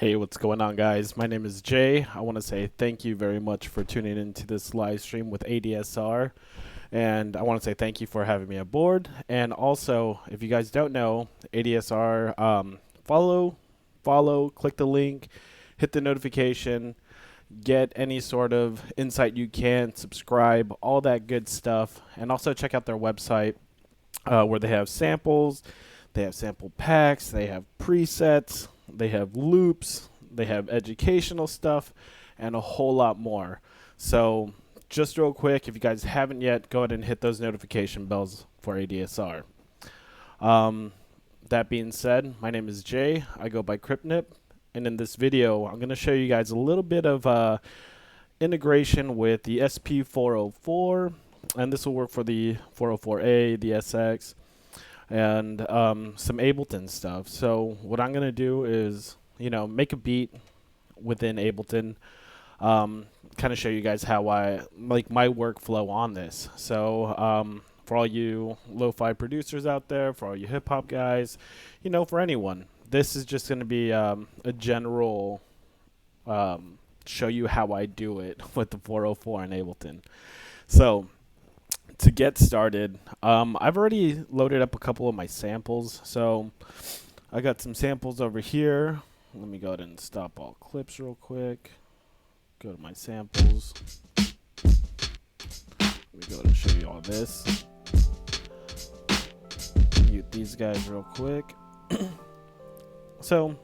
Hey, what's going on, guys? My name is Jay. I want to say thank you very much for tuning into this live stream with ADSR. And I want to say thank you for having me aboard. And also, if you guys don't know, ADSR, follow, click the link, hit the notification, get any sort of insight you can, subscribe, all that good stuff. And also check out their website where they have samples, they have sample packs, they have presets, they have loops, they have educational stuff, and a whole lot more. So just real quick, if you guys haven't yet, go ahead and hit those notification bells for ADSR. That being said, my name is Jay. I go by CrippNipp. And in this video, I'm going to show you guys a little bit of integration with the SP-404. And this will work for the 404A, the SX, and some Ableton stuff. So what I'm going to do is, make a beat within Ableton, kind of show you guys how I like my workflow on this. So for all you lo-fi producers out there, for all you hip-hop guys, for anyone, this is just going to be a general show you how I do it with the 404 and Ableton. So to get started, I've already loaded up a couple of my samples. So I got some samples over here. Let me go ahead and stop all clips real quick. Go to my samples. Let me go ahead and show you all this. Mute these guys real quick. So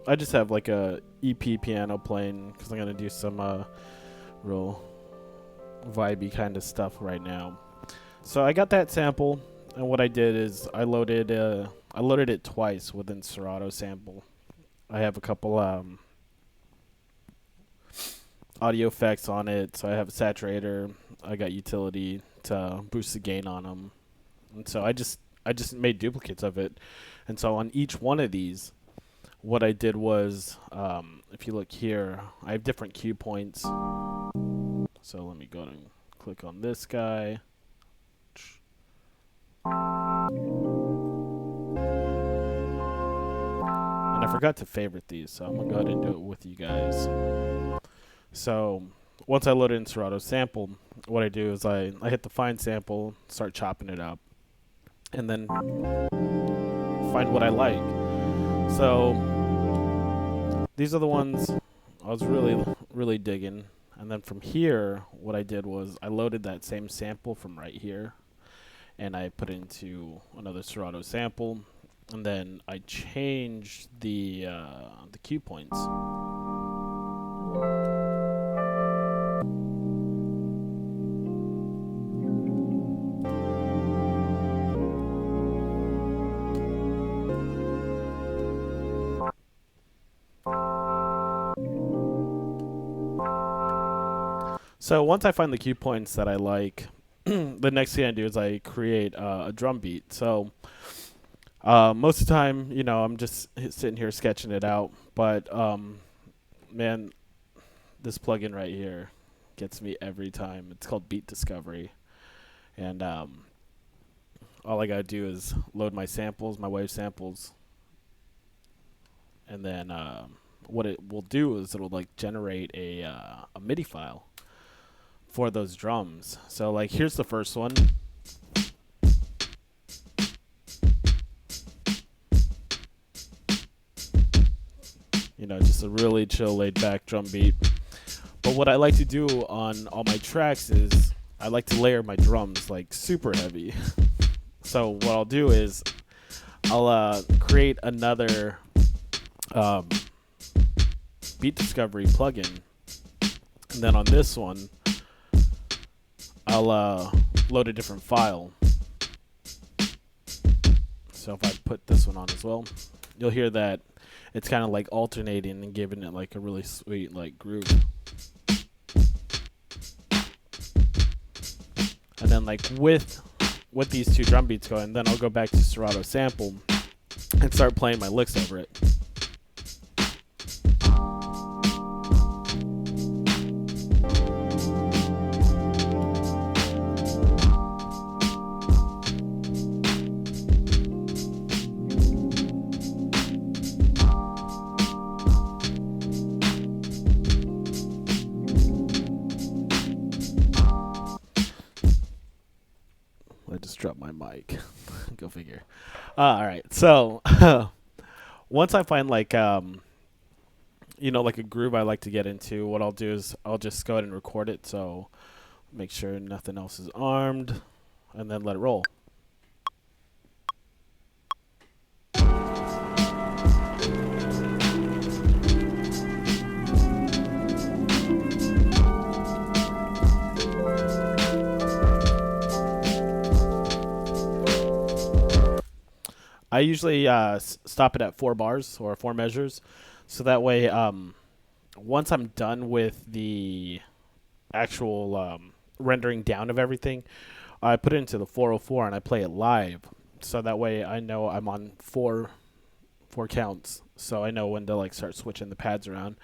I just have like a EP piano playing because I'm going to do some real vibey kind of stuff right now. So I got that sample, and what I did is I loaded it twice within Serato sample. I have a couple audio effects on it, so I have a saturator, I got utility to boost the gain on them, and so I just made duplicates of it. And so on each one of these, what I did was, if you look here, I have different cue points. So let me go and click on this guy. And I forgot to favorite these, so I'm going to go ahead and do it with you guys. So once I load it in Serato sample, what I do is I hit the find sample, start chopping it up, and then find what I like. So these are the ones I was really digging. And then from here, what I did was I loaded that same sample from right here, and I put it into another Serato sample, and then I changed the cue points. So once I find the cue points that I like, the next thing I do is I create a drum beat. So most of the time, I'm just sitting here sketching it out. But, man, this plugin right here gets me every time. It's called Beat Discovery. And all I got to do is load my samples, my wave samples. And then what it will do is it'll generate a MIDI file for those drums. So here's the first one. Just a really chill, laid back drum beat. But what I like to do on all my tracks is I like to layer my drums super heavy. So what I'll do is I'll create another Beat Discovery plugin, and then on this one I'll load a different file. So if I put this one on as well, you'll hear that it's kind of alternating and giving it a really sweet groove. And then with these two drum beats going, then I'll go back to Serato sample and start playing my licks over it. mic. Go figure. All right. So once I find like like a groove I like to get into, what I'll do is I'll just go ahead and record it. So make sure nothing else is armed, and then let it roll. I usually stop it at 4 bars or 4 measures, so that way once I'm done with the actual rendering down of everything, I put it into the 404 and I play it live, so that way I know I'm on four counts, so I know when to like start switching the pads around.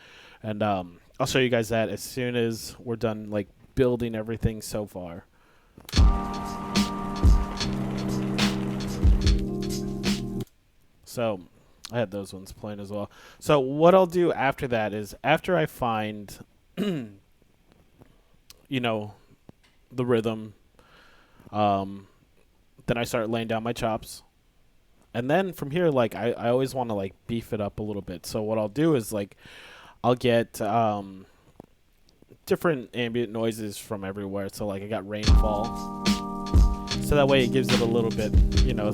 And I'll show you guys that as soon as we're done like building everything so far. So I had those ones playing as well. So what I'll do after that is, after I find, the rhythm, then I start laying down my chops. And then from here, like, I always want to, like, beef it up a little bit. So what I'll do is, like, I'll get different ambient noises from everywhere. So, like, I got rainfall. So that way it gives it a little bit,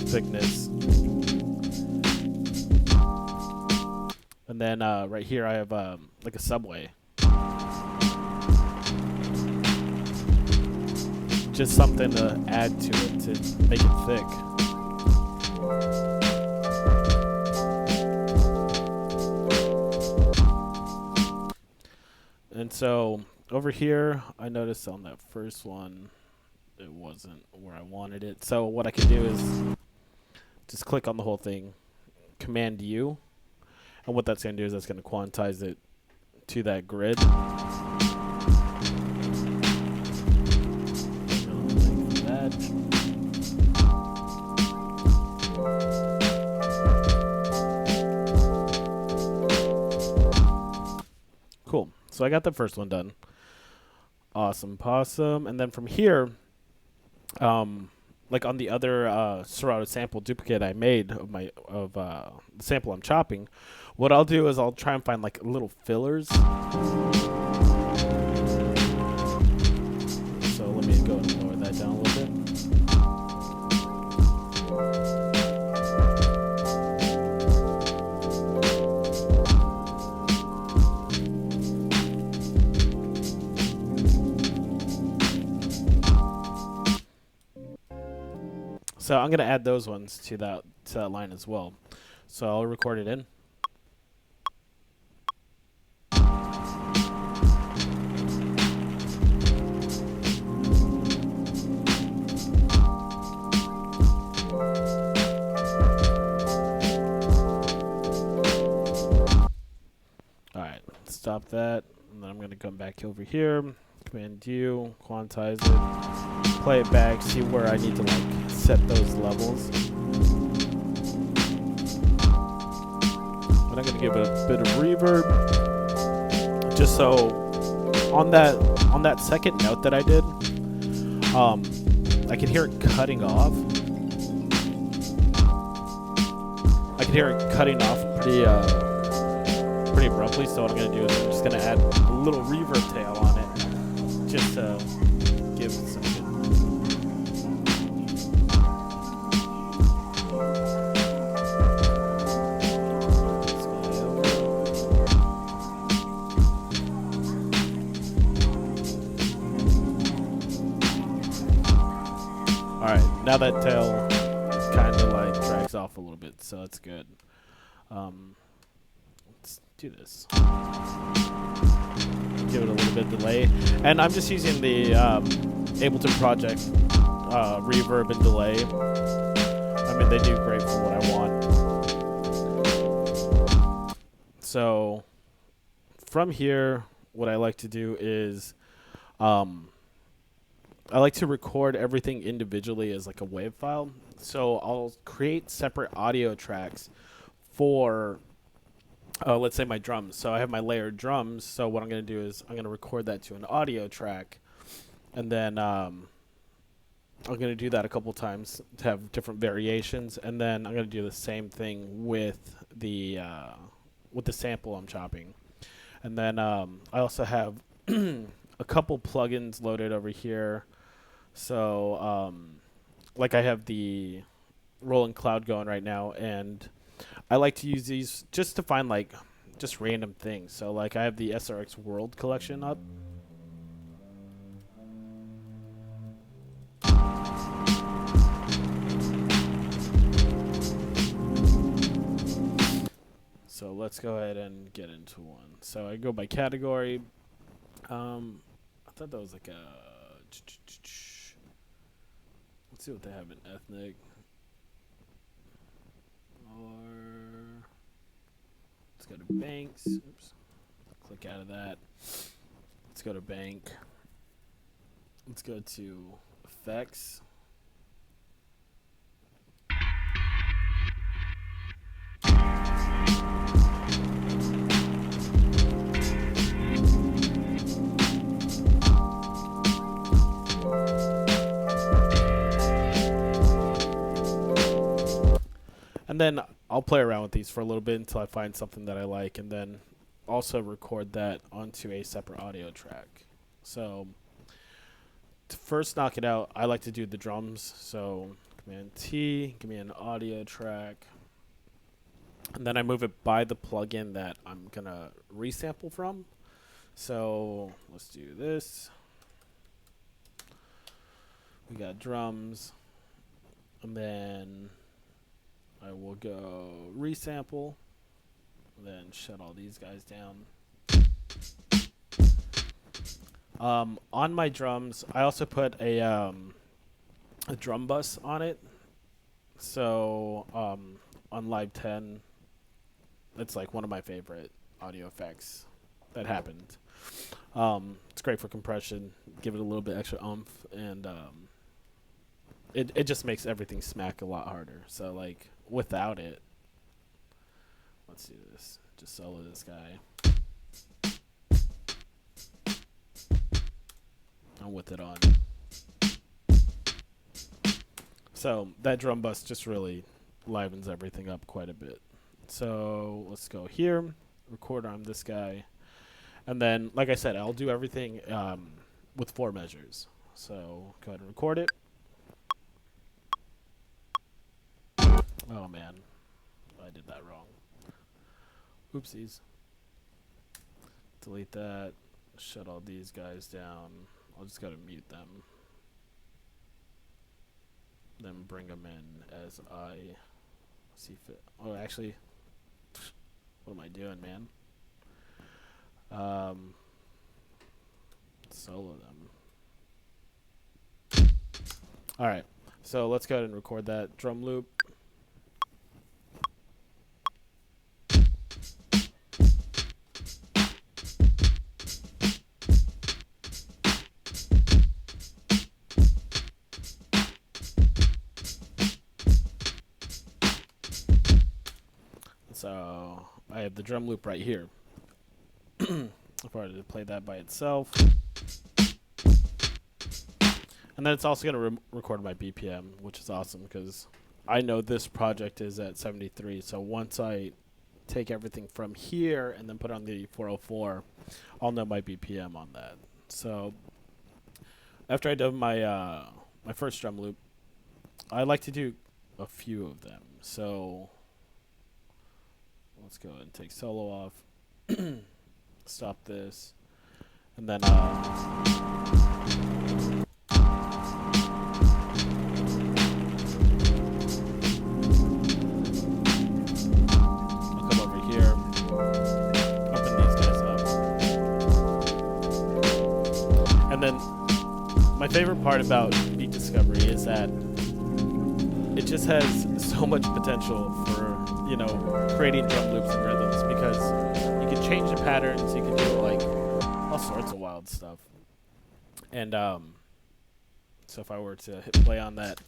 thickness. And then right here I have like a subway. Just something to add to it to make it thick. And so over here, I noticed on that first one, it wasn't where I wanted it. So what I can do is just click on the whole thing, Command U. And what that's going to do is that's going to quantize it to that grid. Cool. So I got the first one done. Awesome possum. And then from here, like on the other Serato sample duplicate I made of the sample I'm chopping, what I'll do is I'll try and find like little fillers. So let me go and lower that down a little bit. So I'm going to add those ones to that line as well. So I'll record it in. Alright, stop that. And then I'm going to come back over here. Command U, quantize it, play it back, see where I need to like set those levels. And I'm gonna give it a bit of reverb, just so on that second note that I did, I can hear it cutting off. I can hear it cutting off pretty abruptly. So what I'm gonna do is I'm just gonna add a little reverb tail on it, just to give it some good. Alright, now that tail kind of like drags off a little bit, so that's good. Let's do this. Give it a little bit of delay, and I'm just using the Ableton Project reverb and delay. I mean, they do great for what I want. So from here, what I like to do is I like to record everything individually as like a WAV file. So I'll create separate audio tracks for let's say my drums. So I have my layered drums. So what I'm going to do is I'm going to record that to an audio track, and then I'm going to do that a couple times to have different variations, and then I'm going to do the same thing with the sample I'm chopping. And then I also have a couple plugins loaded over here. So like I have the Roland Cloud going right now, and I like to use these just to find like just random things. So like I have the SRX World collection up. So let's go ahead and get into one. So I go by category. I thought that was like a... Let's see what they have in ethnic. Or... Let's go to banks. Oops. Click out of that. Let's go to bank. Let's go to effects. And then I'll play around with these for a little bit until I find something that I like, and then also record that onto a separate audio track. So to first knock it out, I like to do the drums. So Command T, give me an audio track. And then I move it by the plugin that I'm going to resample from. So let's do this. We got drums. And then I will go resample, then shut all these guys down. On my drums, I also put a drum bus on it. So on Live 10, it's like one of my favorite audio effects that happened. It's great for compression, give it a little bit extra oomph, and it just makes everything smack a lot harder. So like without it, let's do this. Just solo this guy. And with it on. So that drum bus just really livens everything up quite a bit. So let's go here, record on this guy. And then, like I said, I'll do everything with 4 measures. So go ahead and record it. Oh man, I did that wrong. Oopsies. Delete that. Shut all these guys down. I'll just gotta mute them. Then bring them in as I see fit. Oh, actually, what am I doing, man? Solo them. All right, so let's go ahead and record that drum loop. So I have the drum loop right here. I'll probably play that by itself. And then it's also going to record my BPM, which is awesome because I know this project is at 73. So once I take everything from here and then put on the 404, I'll know my BPM on that. So after I do my my first drum loop, I like to do a few of them. So let's go ahead and take solo off. Stop this. And then I'll come over here, open these guys up. And then my favorite part about beat discovery is that it just has so much potential for, you know, creating drum loops and rhythms because you can change the patterns, you can do like all sorts of wild stuff. And so if I were to hit play on that,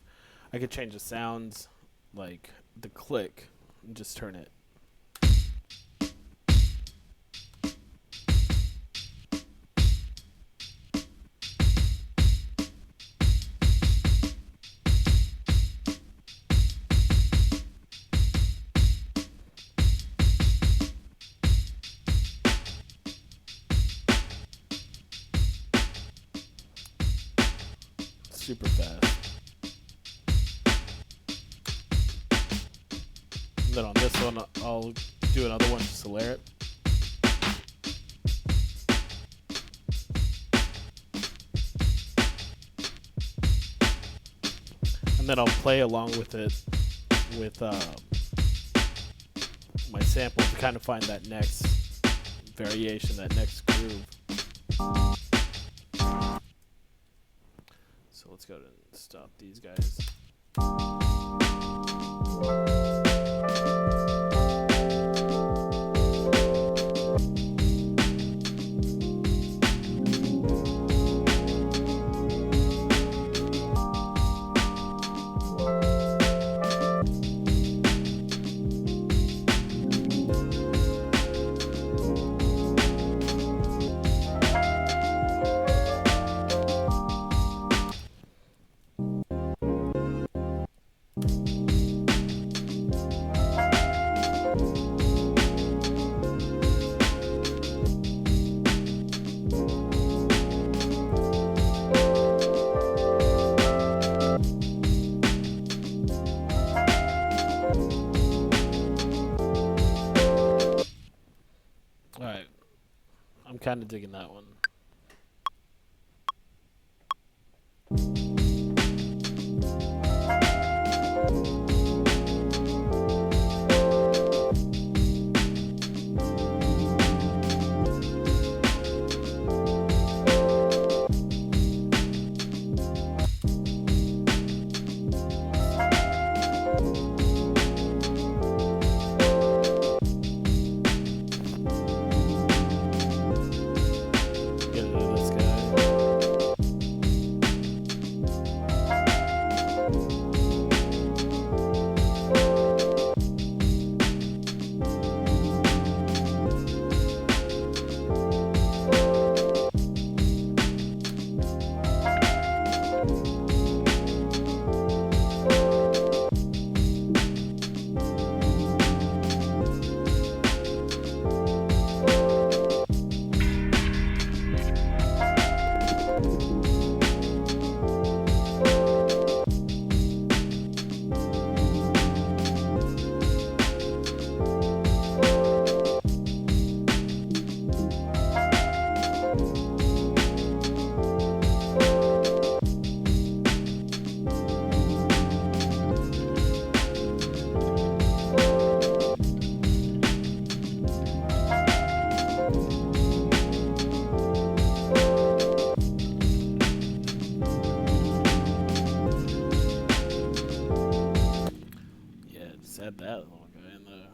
I could change the sounds, like the click, and just turn it. super fast. And then on this one, I'll do another one just to layer it. And then I'll play along with it with my sample to kind of find that next variation, that next groove. So let's go ahead and stop these guys. Alright, I'm kind of digging that one. Add that little guy in there.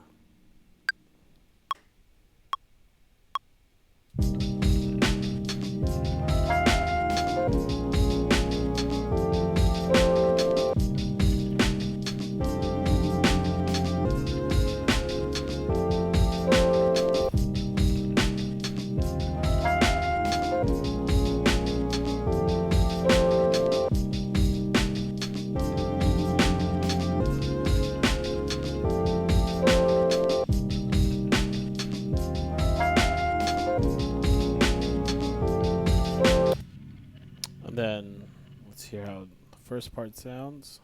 And then let's hear how the first part sounds.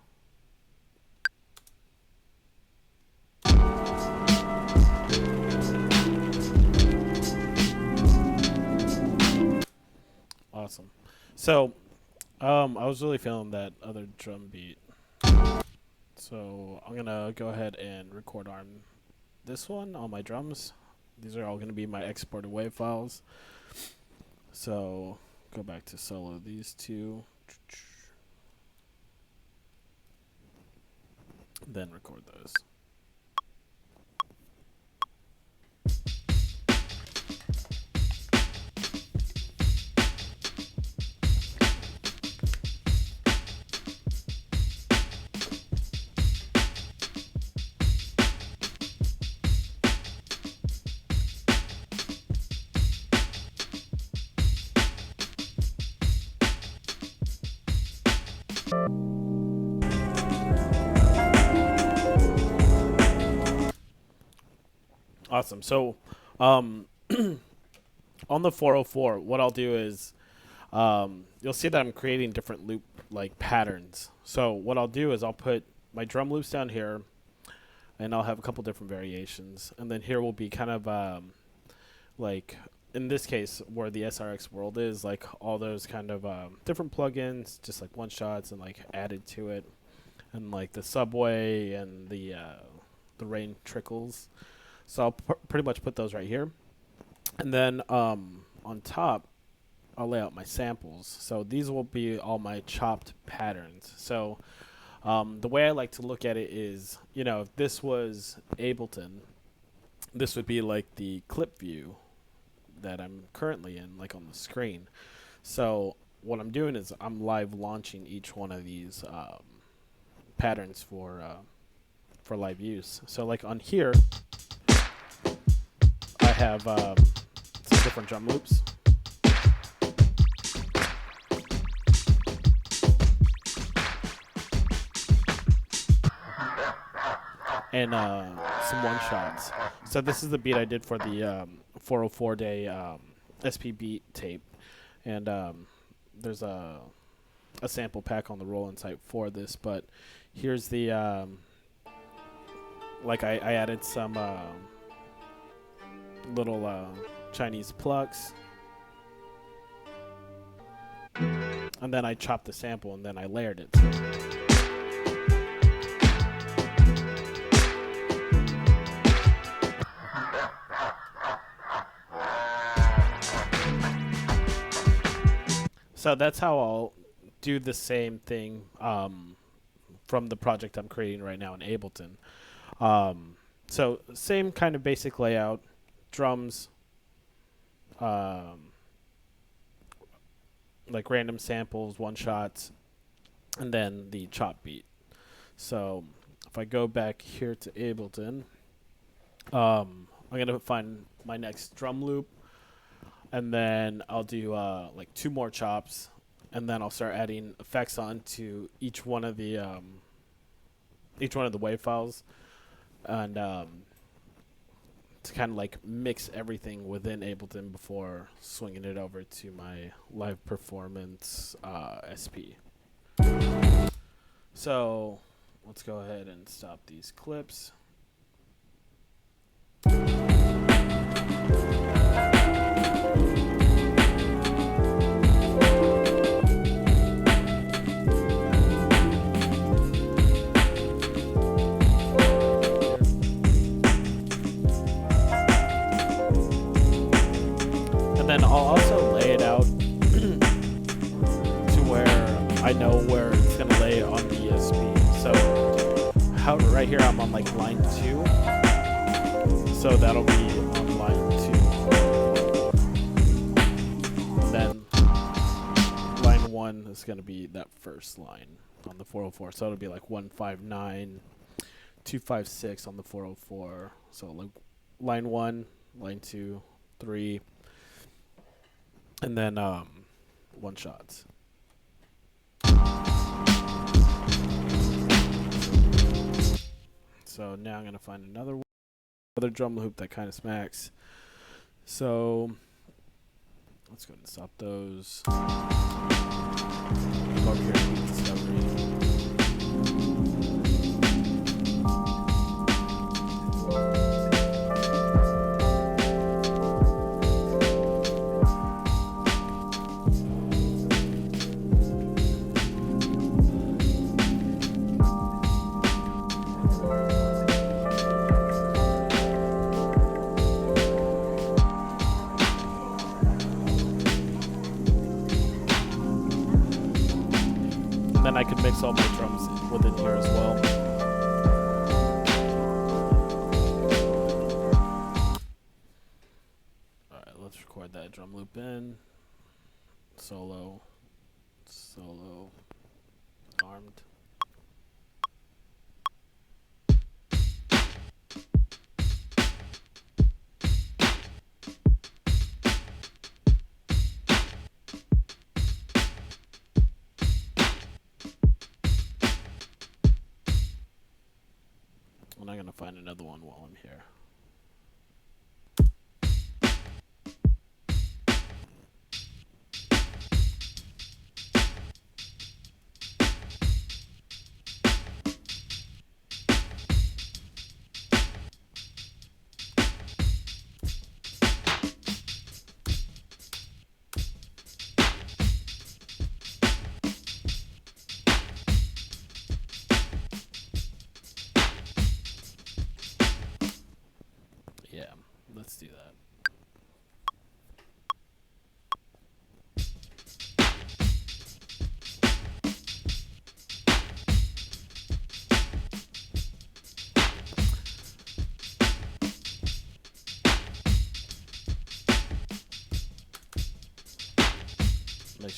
Awesome. So I was really feeling that other drum beat. So I'm gonna go ahead and record on this one on my drums. These are all gonna be my exported WAV files. So go back to solo these two. Then record those. Awesome. So on the 404, what I'll do is you'll see that I'm creating different loop like patterns. So what I'll do is I'll put my drum loops down here, and I'll have a couple different variations. And then here will be kind of like, in this case, where the SRX world is, like all those kind of different plugins, just like one shots and like added to it, and like the subway and the rain trickles. So I'll pretty much put those right here, and then on top I'll lay out my samples. So these will be all my chopped patterns. So the way I like to look at it is, you know, if this was Ableton, this would be like the clip view that I'm currently in, like on the screen. So what I'm doing is I'm live launching each one of these patterns for live use. So like on here, I have some different drum loops. And some one shots. So this is the beat I did for the 404 day SP Beat Tape, and there's a sample pack on the Roland site for this. But here's the like I added some little Chinese plucks, and then I chopped the sample and then I layered it. So that's how I'll do the same thing from the project I'm creating right now in Ableton. So same kind of basic layout, drums, like random samples, one shots, and then the chop beat. So if I go back here to Ableton, I'm going to find my next drum loop, and then I'll do like 2 more chops, and then I'll start adding effects onto each one of the wave files, and to kind of like mix everything within Ableton before swinging it over to my live performance SP. So let's go ahead and stop these clips. Then I'll also lay it out to where I know where it's going to lay on the SP. So how right here I'm on like line 2. So that'll be on line 2. And then line 1 is going to be that first line on the 404. So it'll be like 159, 256 on the 404. So like line 1, line 2, 3. And then one shots. So now I'm gonna find another drum loop that kind of smacks. So let's go ahead and stop those. Over here, beat discovery. Then I could mix all my drums within here as well. Alright, let's record that drum loop in. Solo, armed. And I'm going to find another one while I'm here.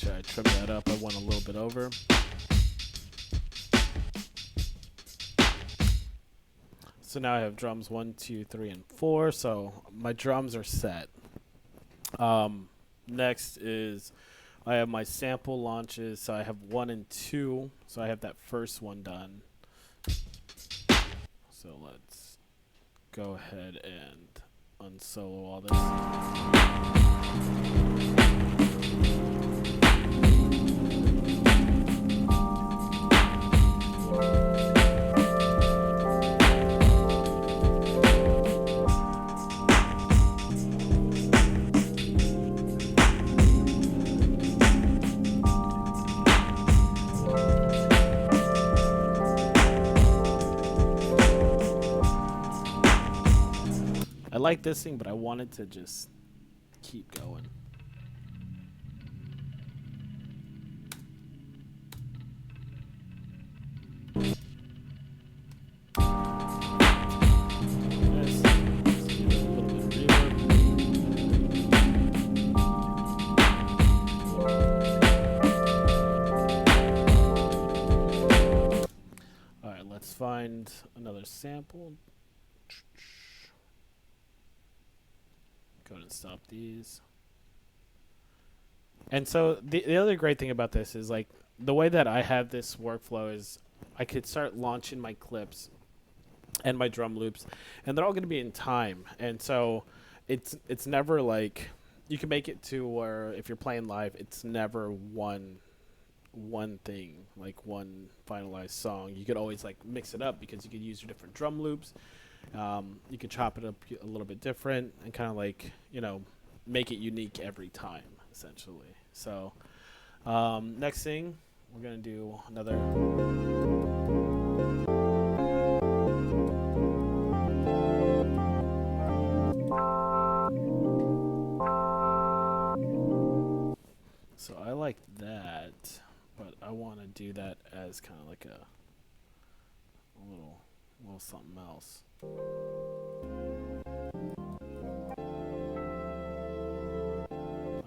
sure I trim that up. I went a little bit over. So now I have drums 1, 2, 3, and 4. So my drums are set. Next is I have my sample launches. So I have 1 and 2. So I have that first one done. So let's go ahead and unsolo all this. I like this thing, but I wanted to just keep going. All right, let's find another sample. Go ahead and stop these. And so the other great thing about this is, like, the way that I have this workflow is I could start launching my clips and my drum loops, and they're all going to be in time. And so it's never like, you can make it to where if you're playing live, it's never one thing, like one finalized song. You could always like mix it up because you could use your different drum loops. You could chop it up a little bit different and kind of like, you know, make it unique every time, essentially. So next thing, we're going to do another. So I like that, but I want to do that as kind of like a little something else.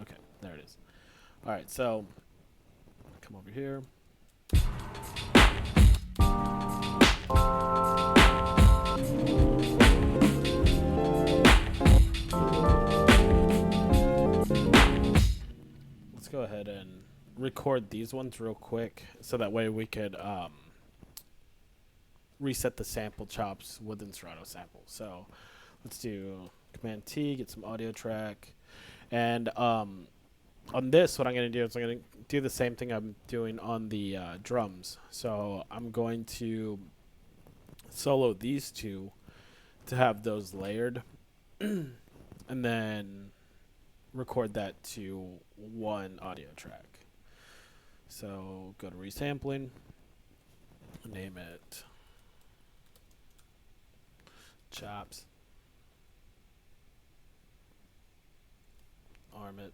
Okay, there it is. All right, so come over here. Let's go ahead and record these ones real quick so that way we could reset the sample chops within Serato sample. So let's do Command T, get some audio track. And on this, what I'm going to do is I'm going to do the same thing I'm doing on the drums. So I'm going to solo these two to have those layered and then record that to one audio track. So go to resampling, name it chops, arm it,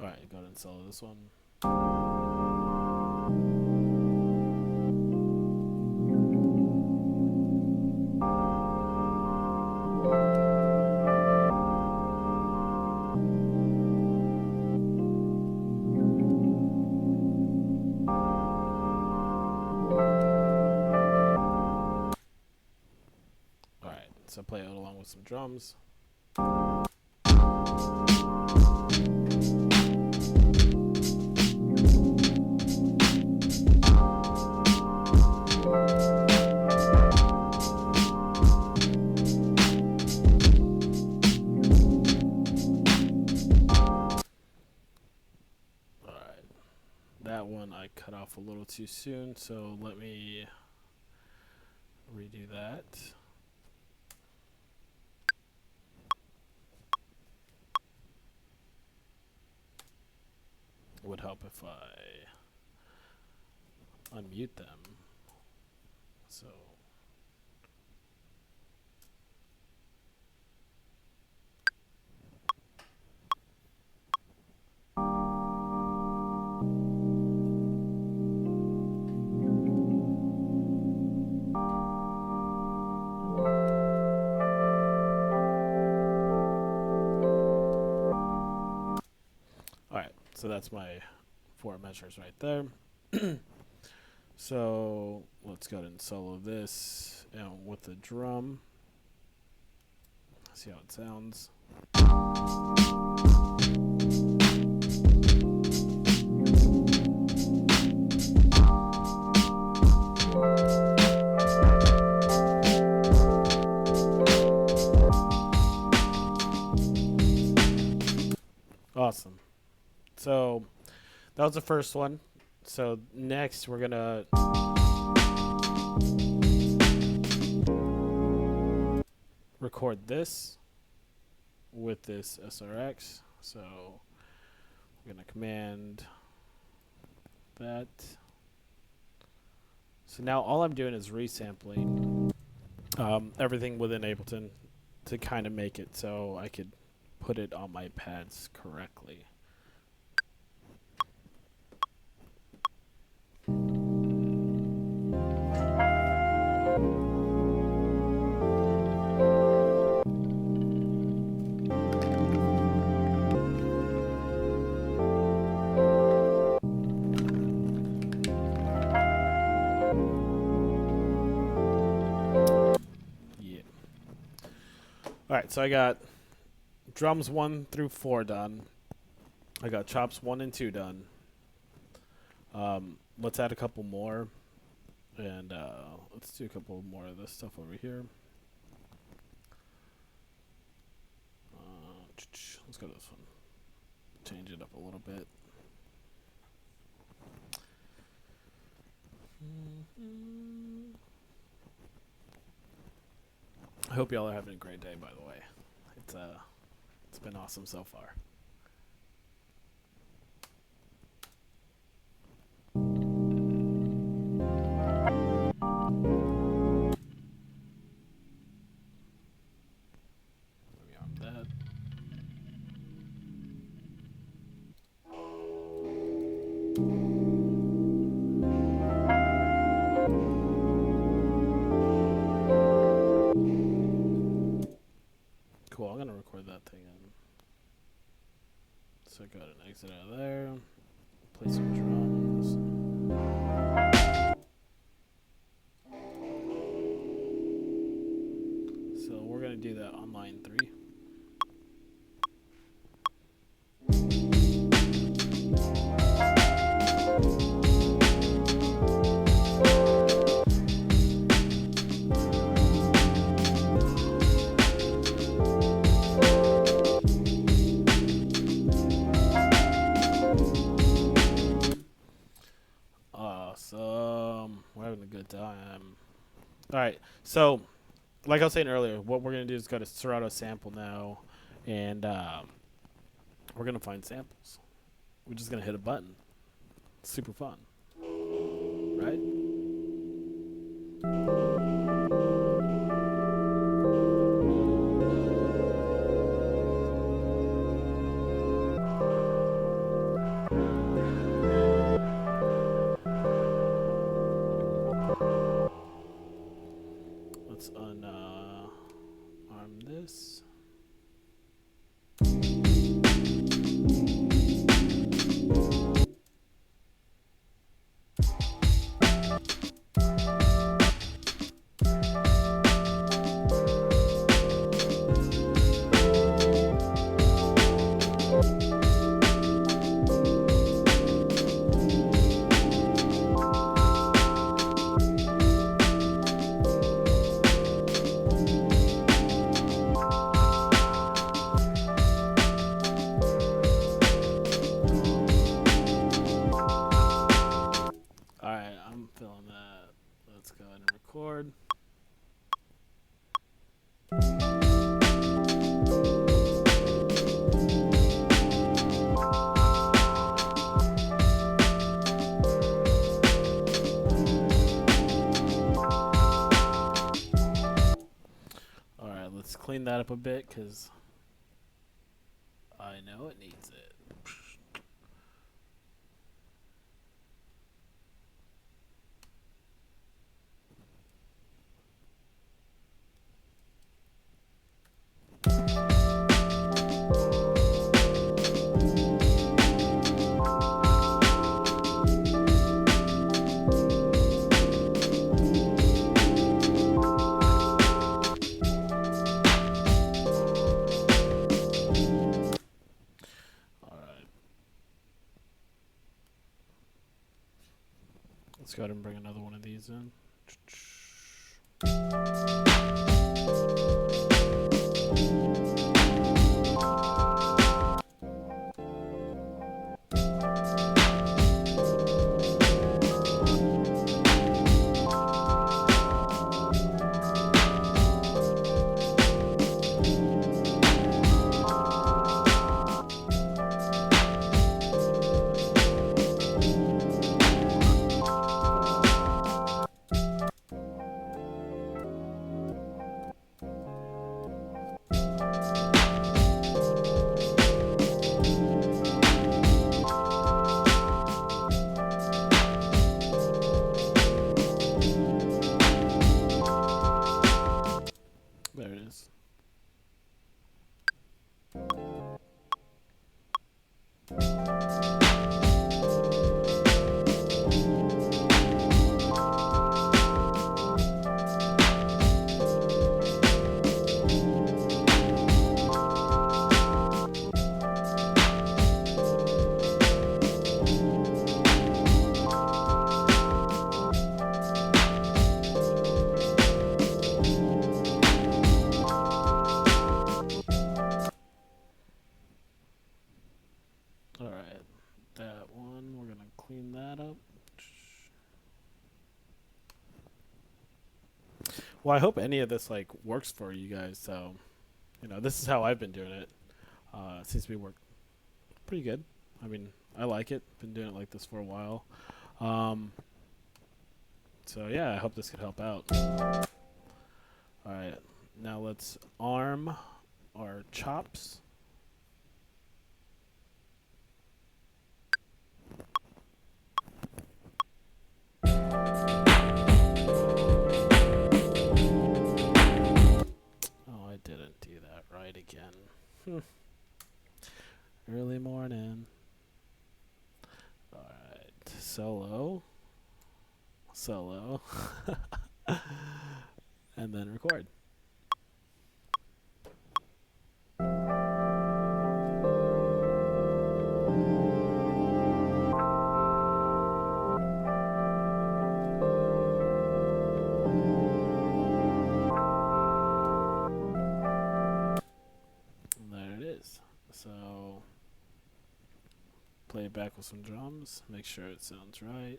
alright, go ahead and solo this one. Alright, so play it along with some drums. That one I cut off a little too soon, so let me redo that. would help if I unmute them. So so that's my 4 measures right there. So let's go ahead and solo this with the drum. See how it sounds. Awesome. So that was the first one. So next we're gonna record this with this SRX. So we're gonna command that. So now all I'm doing is resampling everything within Ableton to kind of make it so I could put it on my pads correctly. Alright, so I got drums 1 through 4 done. I got chops 1 and 2 done. Let's add a couple more. And let's do a couple more of this stuff over here. Let's go to this one. Change it up a little bit. I hope y'all are having a great day, by the way. It's been awesome so far. Let me arm that. Cool, I'm gonna record that thing in. So go ahead and exit out of there. Play some drums. So we're gonna do that on line 3. We're having a good time. Alright, so like I was saying earlier, what we're going to do is go to Serato sample now, and we're going to find samples. We're just going to hit a button. It's super fun. Right? Let's arm this. Let's go ahead and record. clean that up a bit because I know it needs it. Let's go ahead and bring another one of these in. There it is. Alright, that one, we're going to clean that up. Well, I hope any of this like works for you guys. So, you know, this is how I've been doing it. Seems to be work pretty good. I mean, I like it. Been doing it like this for a while. So yeah, I hope this could help out. Alright, now let's arm our chops. Didn't do that right again. Early morning. Alright, solo. And then record. So play it back with some drums, make sure it sounds right.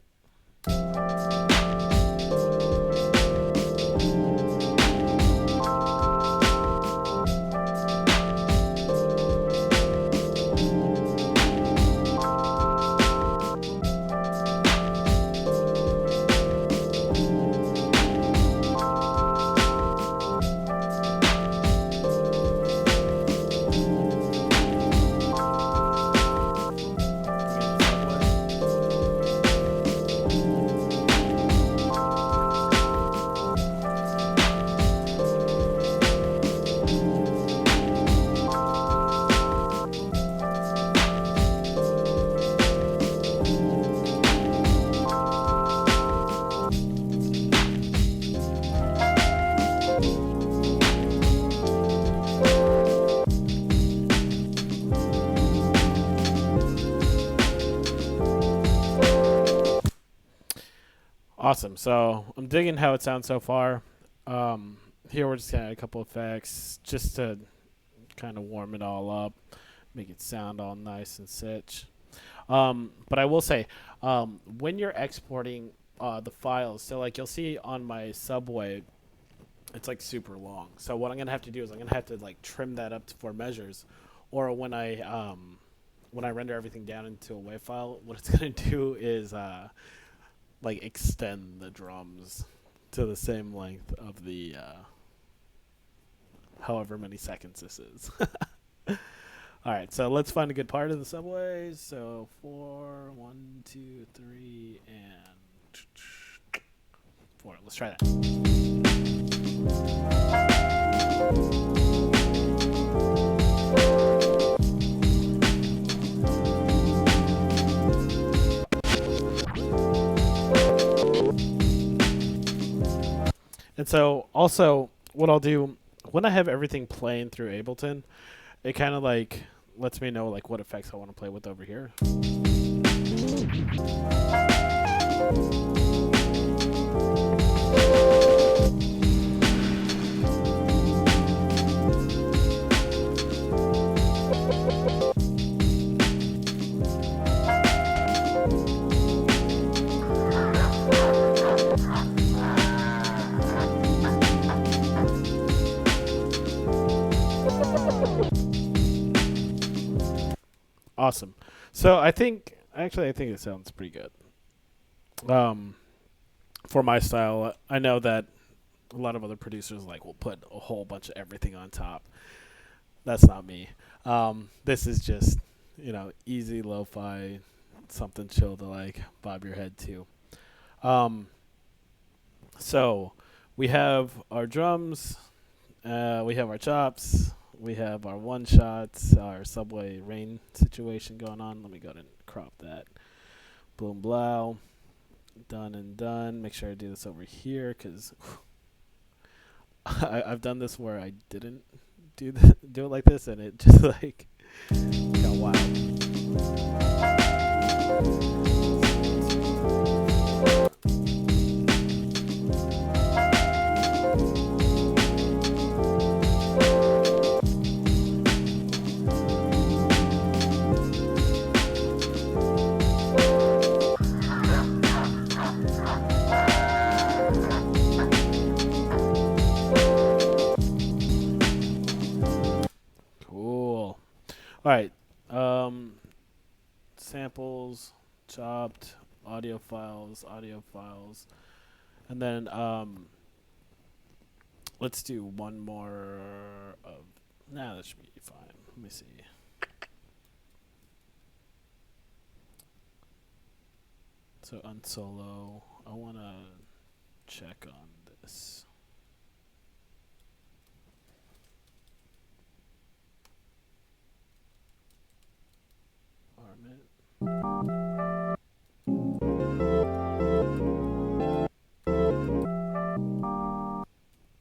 Awesome. So I'm digging how it sounds so far. Here we're just going to add a couple effects just to kind of warm it all up, make it sound all nice and such. But I will say, when you're exporting the files, so like you'll see on my Subway, it's like super long. So what I'm going to have to do is I'm going to have to like trim that up to 4 measures. Or when I render everything down into a WAV file, what it's going to do is like extend the drums to the same length of the however many seconds this is. All right, so let's find a good part of the subway. So 4, 1, 2, 3, and 4. Let's try that. And so also what I'll do when I have everything playing through Ableton, it kind of like lets me know like what effects I want to play with over here. Awesome. So I think it sounds pretty good. For my style, I know that a lot of other producers like will put a whole bunch of everything on top. That's not me. This is just, easy lo-fi, something chill to like bob your head to. So we have our drums, we have our chops, we have our one shots, our subway rain situation going on. Let me go ahead and crop that. Boom, blow. Done and done. Make sure I do this over here because I've done this where I didn't do it like this, and it just like got wild. All right, samples, chopped, audio files, and then let's do one more of. Nah, that should be fine. Let me see. So unsolo, I want to check on this.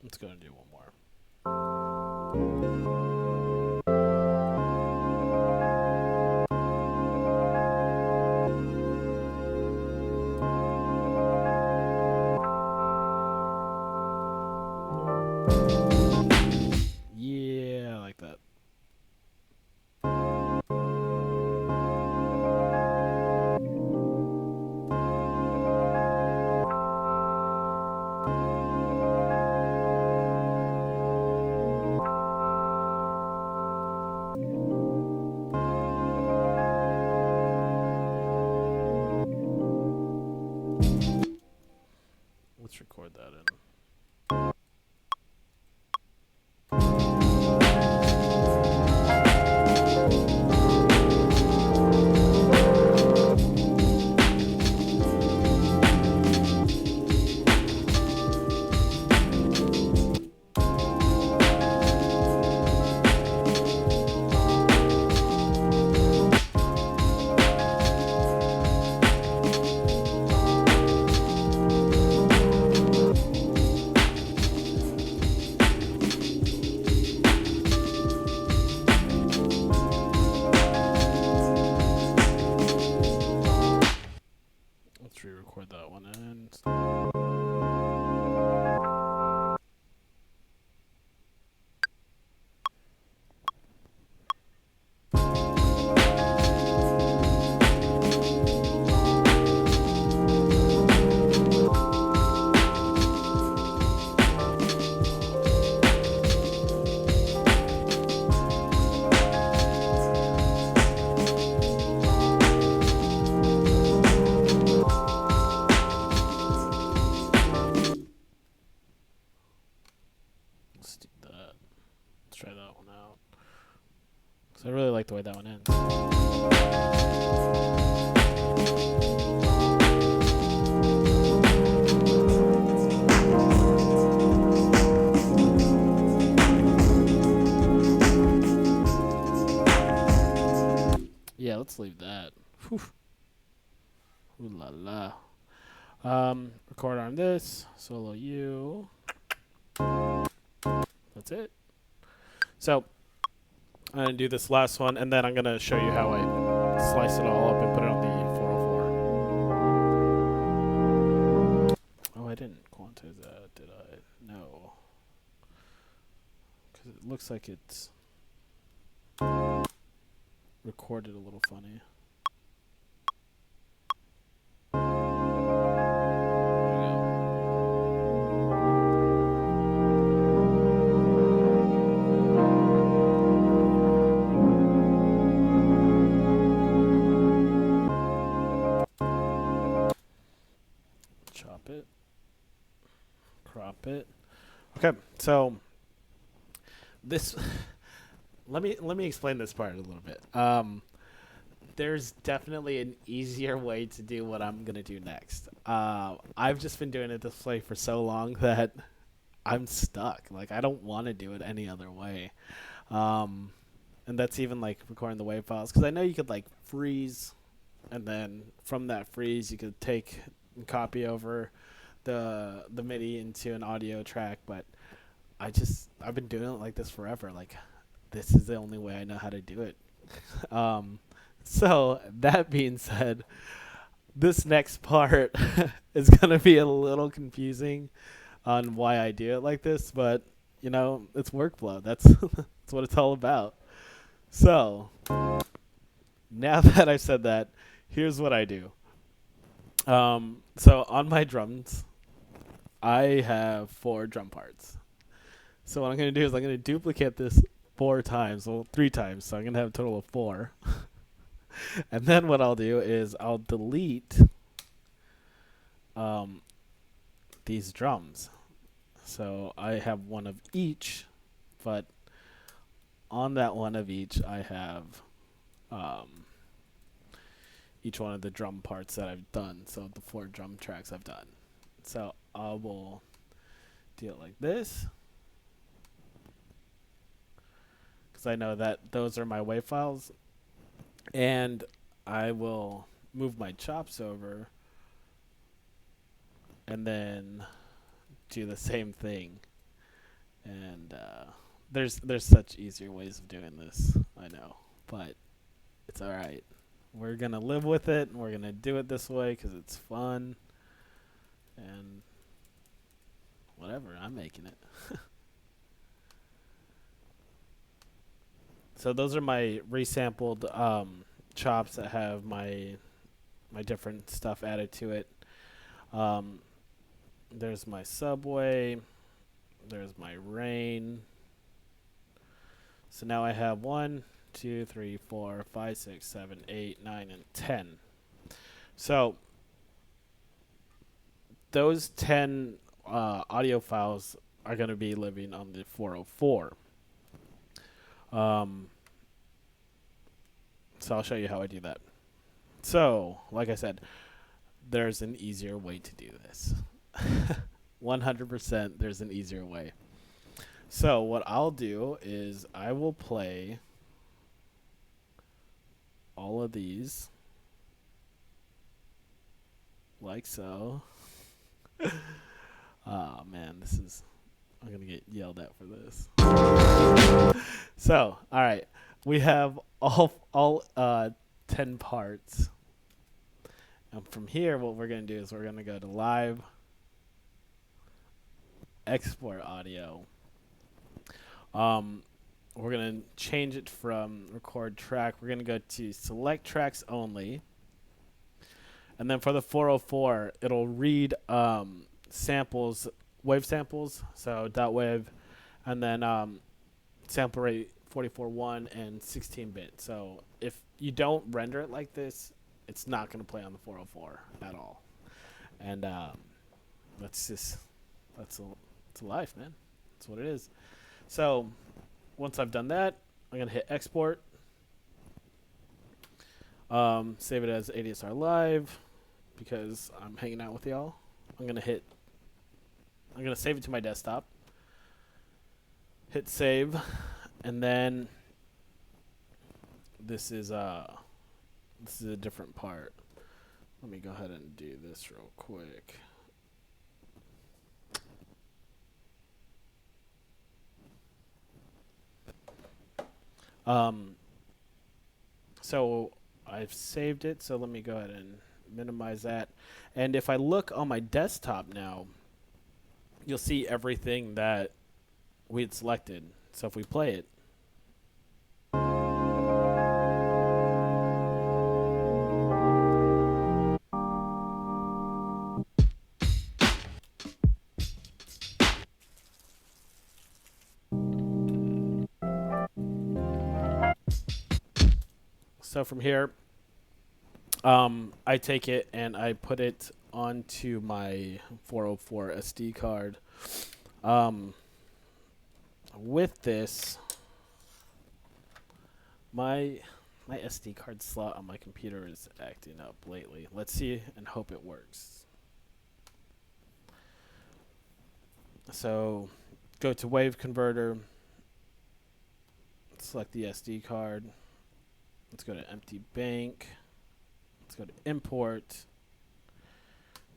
Let's go and do one more. Yeah, I like that. Let's record that in. let's leave that. Whew. Ooh la la. Record on this, solo U. That's it. So I'm gonna do this last one, and then I'm gonna show you how I slice it all up and put it on the 404. Oh, I didn't quantize that, did I? No, because it looks like it's recorded a little funny. Chop it, crop it. Okay, so this let me explain this part a little bit. There's definitely an easier way to do what I'm gonna do next. I've just been doing it this way for so long that I'm stuck. Like, I don't want to do it any other way. And that's even like recording the WAV files, because I know you could like freeze, and then from that freeze you could take and copy over the MIDI into an audio track. But I've been doing it like this forever. Like, this is the only way I know how to do it. So that being said, this next part is gonna be a little confusing on why I do it like this, but you know, it's workflow. That's that's what it's all about. So now that I've said that, here's what I do. So on my drums, I have 4 drum parts. So what I'm going to do is I'm going to duplicate this 4 times, well, 3 times. So I'm going to have a total of 4. And then what I'll do is I'll delete these drums. So I have one of each, but on that one of each, I have each one of the drum parts that I've done. So the 4 drum tracks I've done. So I will do it like this, because I know that those are my WAV files. And I will move my chops over and then do the same thing. And there's such easier ways of doing this, I know, but it's all right. We're gonna live with it, and we're gonna do it this way because it's fun. And whatever, I'm making it. So those are my resampled chops that have my different stuff added to it. There's my subway. There's my rain. So now I have 1, 2, 3, 4, 5, 6, 7, 8, 9, and 10. So those 10 audio files are going to be living on the 404. So I'll show you how I do that. So, like I said, there's an easier way to do this. 100% there's an easier way. So what I'll do is I will play all of these like so. Oh man, I'm gonna get yelled at for this. So, all right, we have all 10 parts, and from here, what we're gonna do is we're gonna go to Live, Export Audio. We're gonna change it from Record Track. We're gonna go to Select Tracks Only, and then for the 404, it'll read samples, wave samples, so .wav, and then sample rate 44.1 and 16-bit. So if you don't render it like this, it's not going to play on the 404 at all. And that's a life, man. That's what it is. So once I've done that, I'm going to hit export, save it as ADSR Live because I'm hanging out with y'all. I'm going to save it to my desktop, hit save, and then this is This is a different part. Let me go ahead and do this real quick. So I've saved it, so let me go ahead and minimize that. And if I look on my desktop now, you'll see everything that we had selected. So if we play it, so from here, I take it and I put it onto my 404 SD card. With this, my SD card slot on my computer is acting up lately. Let's see and hope it works. So go to Wave Converter, select the SD card. Let's go to Empty Bank. Let's go to Import.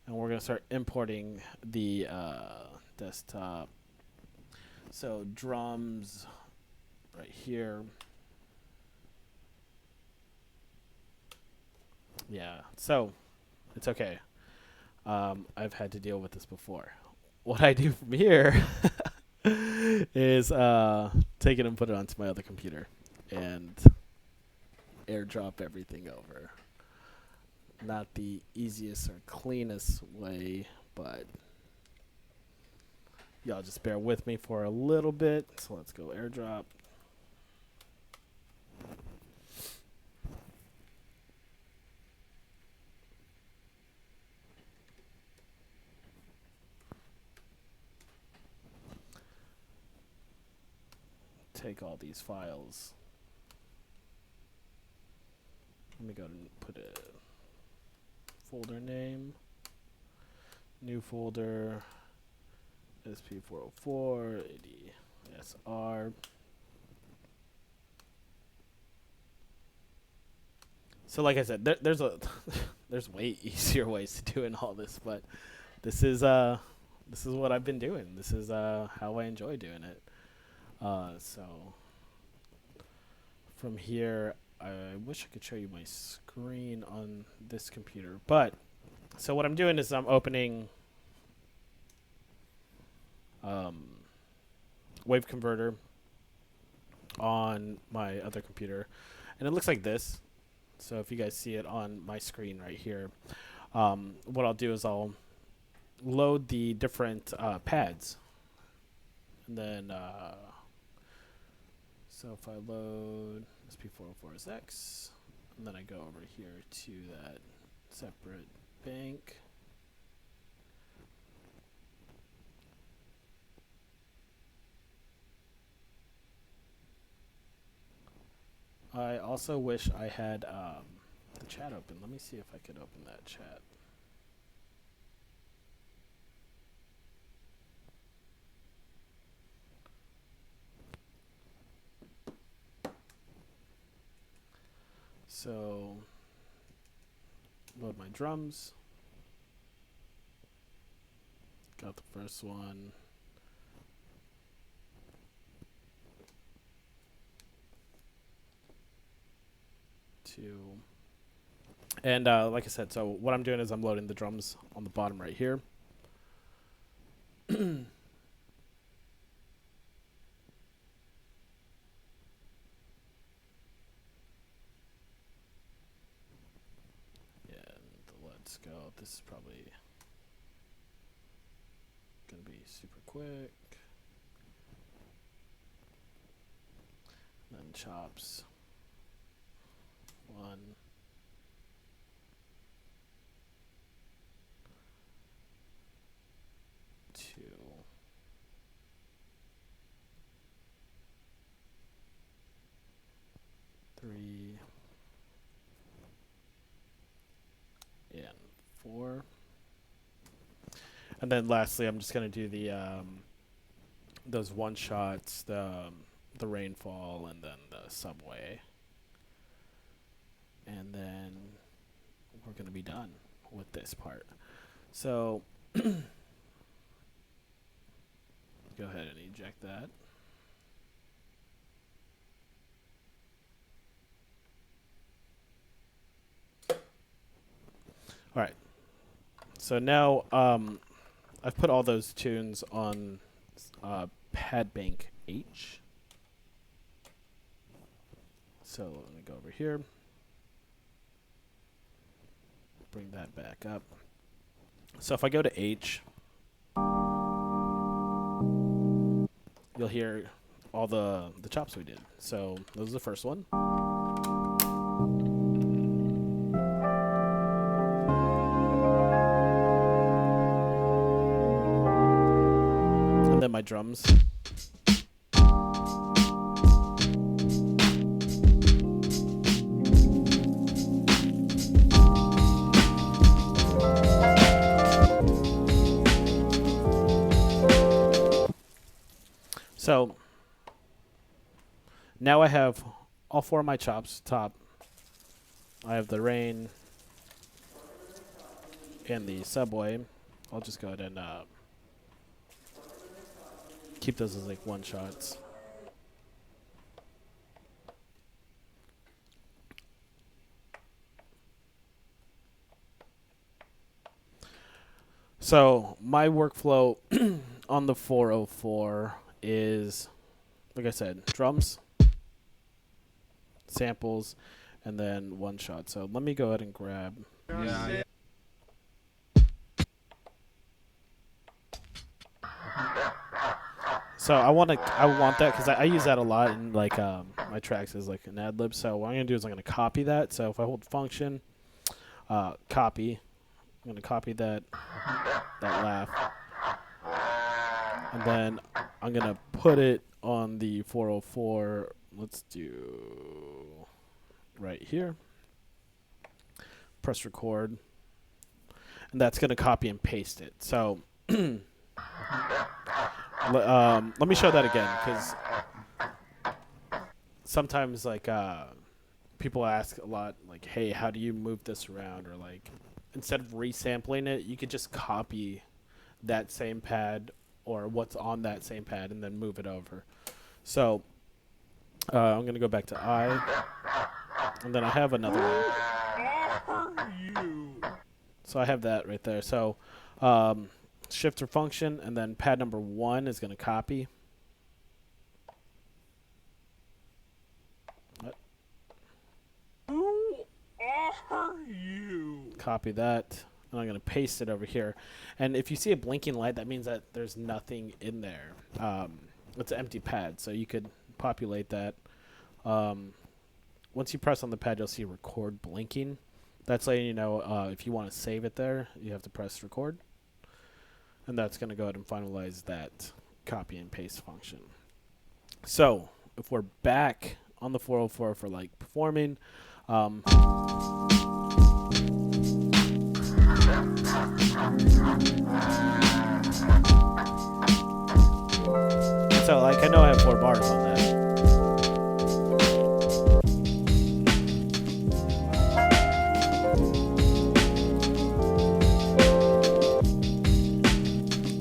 And we're going to start importing the desktop. So drums right here. Yeah, so it's okay. I've had to deal with this before. What I do from here is take it and put it onto my other computer and airdrop everything over. Not the easiest or cleanest way, but y'all just bear with me for a little bit. So let's go airdrop. Take all these files. Let me go and put a folder name, new folder, SP-404, ADSR. So like I said, there's way easier ways to doing all this, but this is what I've been doing. This is how I enjoy doing it. So from here, I wish I could show you my screen on this computer, but so what I'm doing is I'm opening Wave Converter on my other computer, and it looks like this. So if you guys see it on my screen right here, what I'll do is I'll load the different pads, and then so if I load SP-404 as X, and then I go over here to that separate bank. I also wish I had the chat open. Let me see if I could open that chat. So, load my drums. Got the first one. Two. And like I said, so what I'm doing is I'm loading the drums on the bottom right here. Let's go. This is probably gonna be super quick. And then chops. 1. 2. 3. And 4. And then lastly, I'm just gonna do the those one shots, the rainfall, and then the subway. and then we're going to be done with this part. So go ahead and eject that. All right. So now I've put all those tunes on pad bank H. So let me go over here. Bring that back up. So if I go to H, you'll hear all the chops we did. So this is the first one. And then my drums. So now I have all four of my chops top. I have the rain and the subway. I'll just go ahead and keep those as like one shots. So my workflow on the 404 is, like I said, drums, samples, and then one shot. So let me go ahead and grab. Yeah. So I want that because I use that a lot in like my tracks as like an ad-lib. So what I'm gonna do is I'm gonna copy that. So if I hold function, copy, I'm gonna copy that laugh, and then I'm gonna put it on the 404. Let's do right here. Press record, and that's gonna copy and paste it. So let me show that again, because sometimes like people ask a lot, like, hey, how do you move this around? Or like, instead of resampling it, you could just copy that same pad or what's on that same pad and then move it over. So I'm going to go back to I, and then I have another one. So I have that right there. So shift or function, and then pad number 1 is going to copy. Who are you? Copy that, and I'm going to paste it over here. And if you see a blinking light, that means that there's nothing in there. It's an empty pad, so you could populate that. Once you press on the pad, you'll see record blinking. That's letting you know if you want to save it there, you have to press record. And that's going to go ahead and finalize that copy and paste function. So if we're back on the 404 for like performing, so like I know I have 4 bars on that.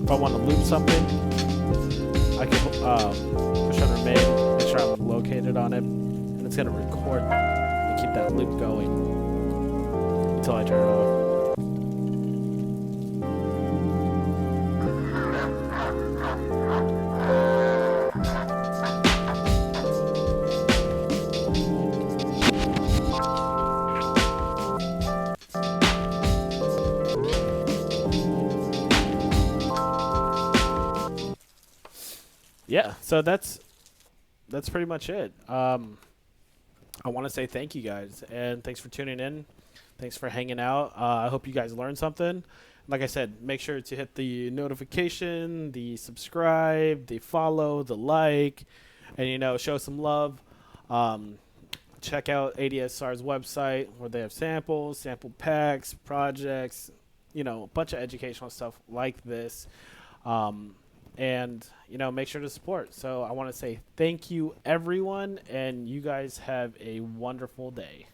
If I want to loop something, I can push on remain, make sure I'm located on it, and it's going to record and keep that loop going until I turn it off. Yeah, so that's pretty much it. I want to say thank you guys, and thanks for tuning in. Thanks for hanging out. I hope you guys learned something. Like I said, make sure to hit the notification, the subscribe, the follow, the like, and, you know, show some love. Check out ADSR's website where they have samples, sample packs, projects, you know, a bunch of educational stuff like this. And, you know, make sure to support. So I want to say thank you, everyone, and you guys have a wonderful day.